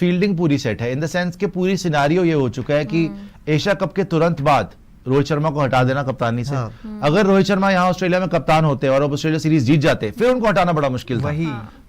Fielding पूरी set है, in the sense कि पूरी सिनारियो ये हो चुका है कि एशिया कप के तुरंत बाद रोहित शर्मा को हटा देना कप्तानी से। अगर रोहित शर्मा यहाँ ऑस्ट्रेलिया में कप्तान होते और ऑस्ट्रेलिया सीरीज जीत जाते फिर उनको हटाना बड़ा मुश्किल था।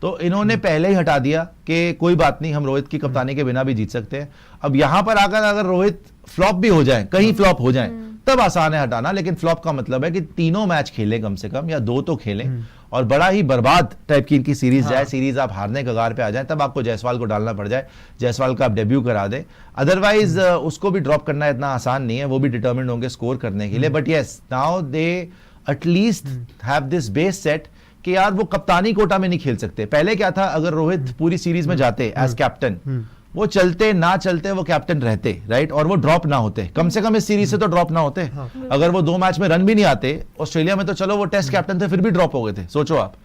तो इन्होंने पहले ही हटा दिया कि कोई बात नहीं, हम रोहित की कप्तानी के बिना भी जीत सकते हैं। अब यहां पर आकर अगर रोहित फ्लॉप भी हो जाए, कहीं फ्लॉप हो जाए, तब आसान है हटाना। लेकिन फ्लॉप का मतलब है कि तीनों मैच खेलें कम से कम, या 2 तो खेलें, और बड़ा ही बर्बाद टाइप की इनकी सीरीज जाए, सीरीज आप हारने कगार पे आ जाए, तब आपको जायसवाल को डालना पड़ जाए, जायसवाल का आप डेब्यू करा दे। अदरवाइज उसको भी ड्रॉप करना इतना आसान नहीं है, वो भी डिटर्मिन्ड होंगे स्कोर करने के लिए। But yes, now they at least have this base set कि यार वो कप्तानी कोटा में नहीं खेल सकते। पहले क्या था, अगर रोहित पूरी सीरीज में जाते एज कैप्टन, वो चलते ना चलते वो कैप्टन रहते, राइट, और वो ड्रॉप ना होते, कम से कम इस सीरीज से तो ड्रॉप ना होते। अगर वो 2 मैच में रन भी नहीं आते, ऑस्ट्रेलिया में तो चलो वो टेस्ट कैप्टन थे फिर भी ड्रॉप हो गए थे, सोचो आप।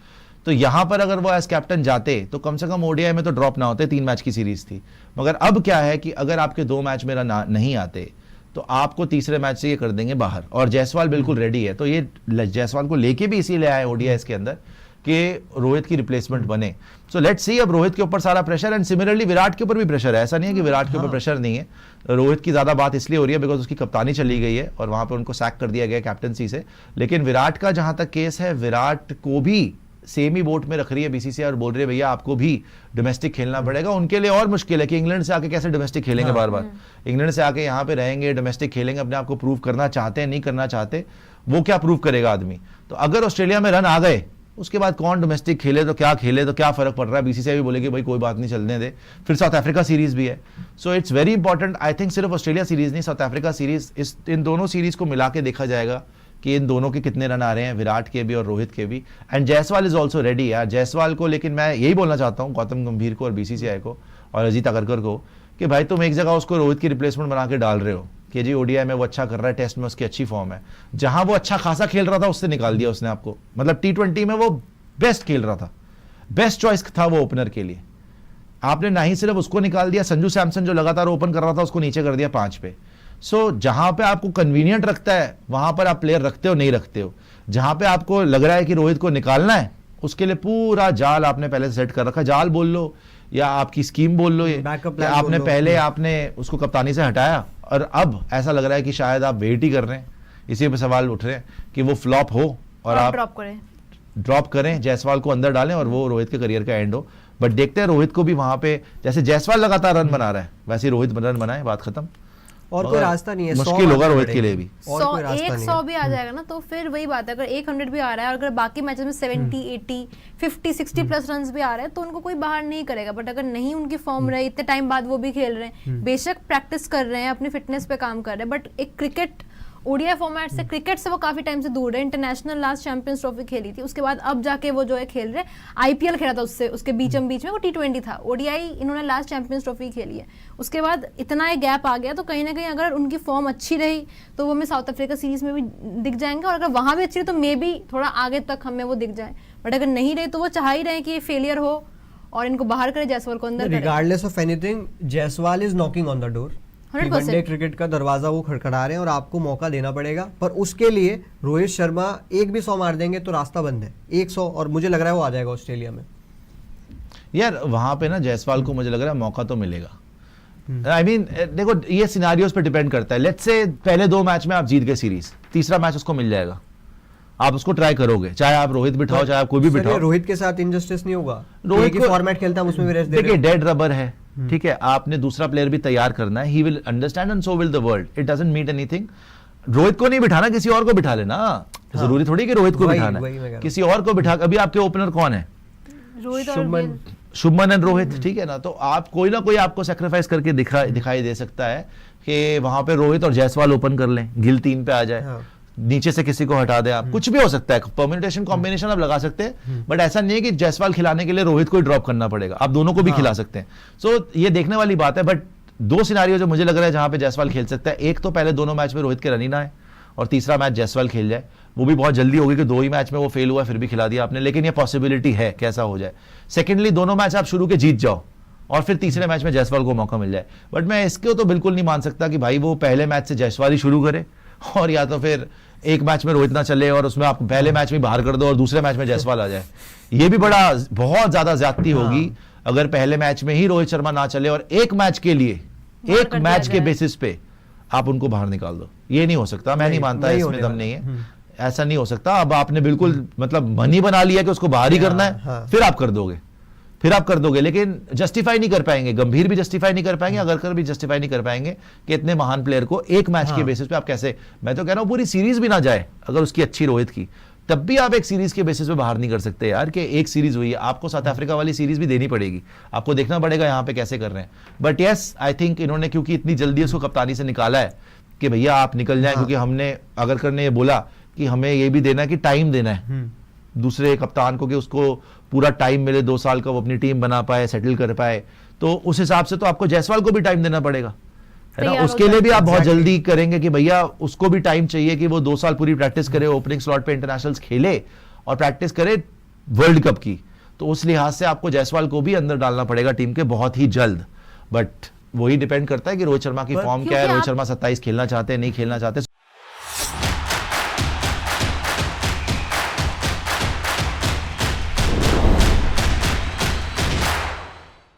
तो यहां पर अगर वो एज कैप्टन जाते तो कम से कम ओडीआई में तो ड्रॉप ना होते, 3 मैच की सीरीज थी। मगर अब क्या है कि अगर आपके 2 मैच में रन नहीं आते तो आपको तीसरे मैच से ये कर देंगे बाहर, और जायसवाल बिल्कुल रेडी है। तो ये जायसवाल को लेके भी इसीलिए आए ओडीआई के अंदर कि रोहित की रिप्लेसमेंट बने। सो लेट्स सी, अब रोहित के ऊपर सारा प्रेशर, एंड सिमिलरली विराट के ऊपर भी प्रेशर है। ऐसा नहीं है कि विराट के ऊपर प्रेशर नहीं है, रोहित की ज्यादा बात इसलिए हो रही है बिकॉज उसकी कप्तानी चली गई है और वहां पे उनको सैक कर दिया गया कैप्टनसी से। लेकिन विराट का जहां तक केस है, विराट को भी सेम ही बोट में रख रही है बीसीसीआई और बोल रही है भैया आपको भी डोमेस्टिक खेलना पड़ेगा। उनके लिए और मुश्किल है कि इंग्लैंड से आके कैसे डोमेस्टिक खेलेंगे, बार बार इंग्लैंड से आके यहाँ पे रहेंगे, डोमेस्टिक खेलेंगे, अपने आप को प्रूव करना चाहते हैं, नहीं करना चाहते, वो क्या प्रूव करेगा आदमी। तो अगर ऑस्ट्रेलिया में रन आ गए, उसके बाद कौन डोमेस्टिक खेले तो क्या खेले तो क्या फर्क पड़ रहा है। बीसीसीआई भी बोलेगी भाई कोई बात नहीं, चलने दे। फिर साउथ अफ्रीका सीरीज भी है, so it's very important. I think सिर्फ ऑस्ट्रेलिया सीरीज नहीं, साउथ अफ्रीका सीरीज, इन दोनों सीरीज को मिला के देखा जाएगा कि इन दोनों के कितने रन आ रहे हैं, विराट के भी और रोहित के भी। And Jaiswal is also ready यार, जायसवाल को। लेकिन मैं यही बोलना चाहता हूँ गौतम गंभीर को और बीसीसीआई को और अजीत अगरकर को कि भाई तुम एक जगह उसको रोहित की रिप्लेसमेंट बना के डाल रहे हो कि जी ओडीआई में वो अच्छा कर रहा है, टेस्ट में उसकी अच्छी फॉर्म है। जहां वो अच्छा खासा खेल रहा था उससे निकाल दिया उसने आपको, मतलब T20 में वो बेस्ट खेल रहा था, बेस्ट चॉइस था वो ओपनर के लिए। आपने ना ही सिर्फ उसको निकाल दिया, संजू सैमसन जो लगातार ओपन कर रहा था उसको नीचे कर दिया 5 पे। सो जहां पे आपको कन्वीनियंट रखता है वहां पर आप प्लेयर रखते हो, नहीं रखते हो। जहां पे आपको लग रहा है कि रोहित को निकालना है, उसके लिए पूरा जाल आपने पहले से सेट कर रखा। जाल बोल लो या आपकी स्कीम बोल लो, ये आपने पहले आपने उसको कप्तानी से हटाया और अब ऐसा लग रहा है कि शायद आप वेट ही कर रहे हैं। इसी पे सवाल उठ रहे हैं कि वो फ्लॉप हो और आप ड्रॉप करें, जायसवाल को अंदर डालें और वो रोहित के करियर का एंड हो। बट देखते हैं रोहित को भी वहां पे, जैसे जायसवाल लगातार रन बना रहा है वैसे रोहित रन बनाए, बात खत्म। और कोई रास्ता नहीं है, मुश्किल होगा रोहित के लिए भी। 100 भी आ जाएगा ना तो फिर वही बात है, अगर 100 भी आ रहा है और अगर बाकी मैचेस में 70, 80, 50, 60 प्लस रन्स भी आ रहे हैं तो उनको कोई बाहर नहीं करेगा। बट अगर नहीं उनकी फॉर्म रही, इतने टाइम बाद वो भी खेल रहे हैं, बेशक प्रैक्टिस कर रहे हैं, अपनी फिटनेस पे काम कर रहे हैं, बट एक क्रिकेट ओडीआई फॉर्मेट से, क्रिकेट से वो काफी टाइम से दूर है। इंटरनेशनल लास्ट चैंपियंस ट्रॉफी खेली थी, उसके बाद अब जाके वो जो है खेल रहे, आईपीएल खेला था उससे, उसके बीच में वो T20 था। ओडीआई इन्होंने लास्ट चैंपियंस ट्रॉफी खेली है, उसके बाद इतना एक गैप आ गया। तो कहीं ना कहीं अगर उनकी फॉर्म अच्छी रही तो वो हमें साउथ अफ्रीका सीरीज में भी दिख जाएंगे, और अगर वहां भी अच्छी रही तो मे बी थोड़ा आगे तक हमें वो दिख जाए। बट अगर नहीं रही तो वो चाह ही रहे कि ये फेलियर हो और इनको बाहर करे, जायसवाल को अंदर करे। Regardless of anything, Jaiswal is knocking on the door. One day cricket का दरवाजा वो खड़खड़ा रहे हैं और आपको मौका देना पड़ेगा। पर उसके लिए रोहित शर्मा एक भी 100 मार देंगे तो रास्ता बंद है, 100, और मुझे लग रहा है वो आ जाएगा ऑस्ट्रेलिया में। यार वहां पे ना जायसवाल को मुझे लग रहा है मौका तो मिलेगा। आई मीन देखो ये सिनेरियोस पे डिपेंड करता है। लेट्स से पहले 2 मैच में आप जीत गए सीरीज, तीसरा मैच उसको मिल जाएगा, आप उसको ट्राई करोगे, चाहे आप रोहित बिठाओ चाहे आप कोई भी बिठाओ। रोहित के साथ इनजस्टिस नहीं होगा, रोहित की फॉर्मेट खेलता है उसमें भी रेस्ट दे। देखिए डेड रबर है, ठीक है, आपने दूसरा प्लेयर भी तैयार करना है। He will understand and so will the world, it doesn't mean anything. Rohit को नहीं बिठाना, किसी और को बिठा लेना। जरूरी थोड़ी कि रोहित को बिठाना है, किसी और को बिठा। अभी आपके ओपनर कौन है? शुभमन एंड रोहित, ठीक है ना। तो आप कोई ना कोई आपको सेक्रीफाइस करके दिखाई दे सकता है कि वहां पे रोहित और जायसवाल ओपन कर लें, गिल 3 पे आ जाए, नीचे से किसी को हटा दे, आप कुछ भी हो सकता है, परम्यूटेशन कॉम्बिनेशन आप लगा सकते हैं। बट ऐसा नहीं है कि जायसवाल खिलाने के लिए रोहित को ही ड्रॉप करना पड़ेगा, आप दोनों को भी खिला सकते हैं। सो ये देखने वाली बात है। बट 2 सिनारियो जो मुझे लग रहा है जहां पे जायसवाल खेल सकता है, एक तो पहले दोनों मैच में रोहित के रन ही ना आए और तीसरा मैच जायसवाल खेल जाए। वो भी बहुत जल्दी होगी कि 2 ही मैच में वो फेल हुआ फिर भी खिला दिया आपने, लेकिन ये पॉसिबिलिटी है कैसा हो जाए। सेकेंडली दोनों मैच आप शुरू के जीत जाओ और फिर तीसरे मैच में जायसवाल को मौका मिल जाए। बट मैं इसको तो बिल्कुल नहीं मान सकता कि भाई वो पहले मैच से जायसवाल ही शुरू करे और या तो फिर एक मैच में रोहित ना चले और उसमें आप पहले मैच में बाहर कर दो और दूसरे मैच में जायसवाल आ जाए। ये भी बहुत ज्यादा ज्यादती होगी अगर पहले मैच में ही रोहित शर्मा ना चले और एक मैच के लिए, बाहर एक कर मैच दिया के जाए। बेसिस पे आप उनको बाहर निकाल दो, ये नहीं हो सकता। मैं नहीं मानता नहीं इसमें होने दम वाला। नहीं है, ऐसा नहीं हो सकता। अब आपने बिल्कुल मतलब मन ही बना लिया कि उसको बाहर ही करना है, हाँ। फिर आप कर दोगे, लेकिन जस्टिफाई नहीं कर पाएंगे, गंभीर भी जस्टिफाई नहीं कर पाएंगे, अगरकर भी जस्टिफाई नहीं कर पाएंगे कि इतने महान प्लेयर को एक मैच के बेसिस पे आप कैसे, मैं तो कह रहा हूं पूरी सीरीज भी ना जाए अगर उसकी अच्छी रोहित की, तब भी आप एक सीरीज के बेसिस पे बाहर नहीं कर सकते यार, कि एक सीरीज हुई है, आपको साउथ अफ्रीका वाली सीरीज भी देनी पड़ेगी, आपको देखना पड़ेगा यहाँ पे कैसे कर रहे हैं। बट यस, आई थिंक इन्होंने क्योंकि इतनी जल्दी उसको कप्तानी से निकाला है कि भैया आप निकल जाएं, क्योंकि हमने अगरकर ने ये बोला कि हमें ये भी देना है कि टाइम देना है दूसरे कप्तान को, कि उसको पूरा टाइम मिले, 2 साल का वो अपनी टीम बना पाए, सेटल कर पाए, तो उस हिसाब से तो आपको जायसवाल को भी टाइम देना पड़ेगा, है ना। तैयार हो उसके लिए भी आप बहुत Exactly. जल्दी करेंगे कि भैया उसको भी टाइम चाहिए कि वो 2 साल पूरी प्रैक्टिस करे, ओपनिंग स्लॉट पे इंटरनेशनल्स खेले और प्रैक्टिस करे वर्ल्ड कप की, तो उस लिहाज से आपको जायसवाल को भी अंदर डालना पड़ेगा टीम के बहुत ही जल्द। बट वही डिपेंड करता है कि रोहित शर्मा की फॉर्म क्या है, क्योंकि रोहित आप- शर्मा 27 खेलना चाहते हैं, नहीं खेलना चाहते।